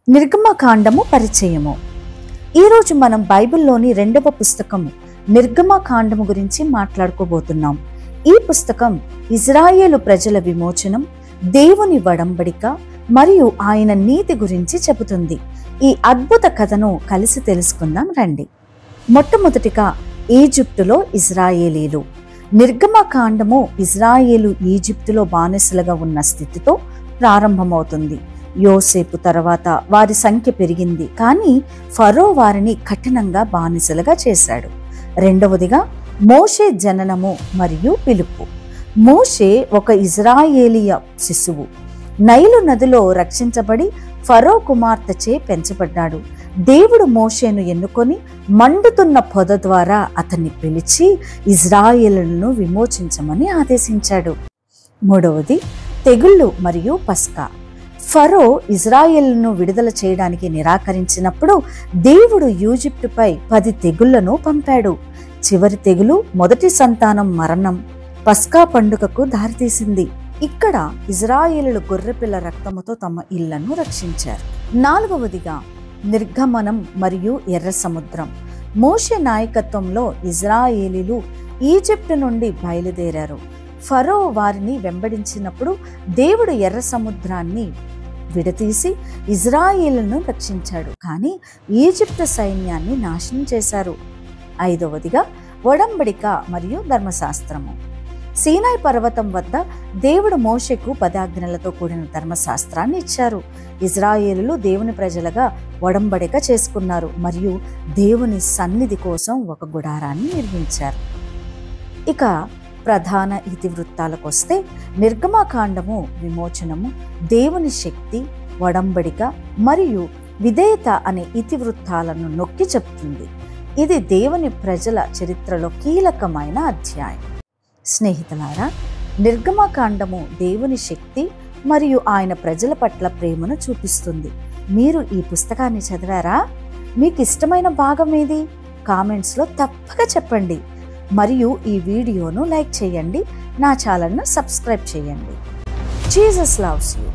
నిర్గమకాండము పరిచయము. ఈరోజు మనం బైబిల్లోని 2వ పుస్తకము నిర్గమకాండము గురించి మాట్లాడుకోబోతున్నాం. ఈ పుస్తకం ఇజ్రాయేలు ప్రజల విమోచనం, దేవుని వడంబడిక మరియు ఆయన నీతి గురించి చెబుతుంది. ఈ అద్భుత కథను కలిసి తెలుసుకుందాం రండి. మొట్టమొదటిగా ఈజిప్టులో ఇజ్రాయేలీలు. నిర్గమకాండము ఇజ్రాయేలు ఈజిప్టులో బానిసలుగా ఉన్న స్థితితో ప్రారంభమవుతుంది. యోసేపు తర్వాత వారి సంఖ్య పెరిగింది, కానీ ఫరో వారిని కఠినంగా బానిసలుగా చేశాడు. రెండవదిగా మోషే జననము మరియు పిలుపు. మోషే ఒక ఇజ్రాయేలీయ శిశువు. నైలు నదిలో రక్షించబడి ఫరో కుమార్తెచే పెంచబడ్డాడు. దేవుడు మోషేను ఎన్నుకొని మండుతున్న పొద ద్వారా అతన్ని పిలిచి ఇజ్రాయేలులను విమోచించమని ఆదేశించాడు. మూడవది తెగుళ్ళు మరియు పస్కా. ఫరో ఇజ్రాయేలును విడుదల చేయడానికి నిరాకరించినప్పుడు దేవుడు ఈజిప్టుపై 10 తెగుళ్లను పంపాడు. చివరి తెగులు మొదటి సంతానం మరణం పస్కా పండుగకు దారితీసింది. ఇక్కడ ఇజ్రాయేలులు గొర్రెపిల్ల రక్తముతో తమ ఇళ్లను రక్షించారు. నాలుగవదిగా నిర్గమనం మరియు ఎర్ర సముద్రం. మోషే నాయకత్వంలో ఇజ్రాయేలీలు ఈజిప్టు నుండి బయలుదేరారు. ఫరో వారిని వెంబడించినప్పుడు దేవుడు ఎర్ర సముద్రాన్ని విడతీసి ఇజ్రాయేలును రక్షించాడు, కానీ ఈజిప్టు సైన్యాన్ని నాశనం చేశారు. ఐదవదిగా ఒడంబడిక మరియు ధర్మశాస్త్రము. సీనాయి పర్వతం వద్ద దేవుడు మోషేకు 10 ఆజ్ఞలతో కూడిన ధర్మశాస్త్రాన్ని ఇచ్చారు. ఇజ్రాయేలులు దేవుని ప్రజలుగా ఒడంబడిక చేసుకున్నారు మరియు దేవుని సన్నిధి కోసం ఒక గుడారాన్ని నిర్మించారు. ఇక ప్రధాన ఇతివృత్తాలకు వస్తే నిర్గమకాండము విమోచనము, దేవుని శక్తి, ఒడంబడిక మరియు విధేయత అనే ఇతివృత్తాలను నొక్కి చెప్తుంది. ఇది దేవుని ప్రజల చరిత్రలో కీలకమైన అధ్యాయం. స్నేహితులారా, నిర్గమకాండము దేవుని శక్తి మరియు ఆయన ప్రజల పట్ల ప్రేమను చూపిస్తుంది. మీరు ఈ పుస్తకాన్ని చదివారా? మీకు ఇష్టమైన భాగం ఏది? కామెంట్స్లో తప్పక చెప్పండి. మరియు ఈ వీడియోను లైక్ చేయండి, నా ఛానల్ను సబ్స్క్రైబ్ చేయండి. Jesus loves you.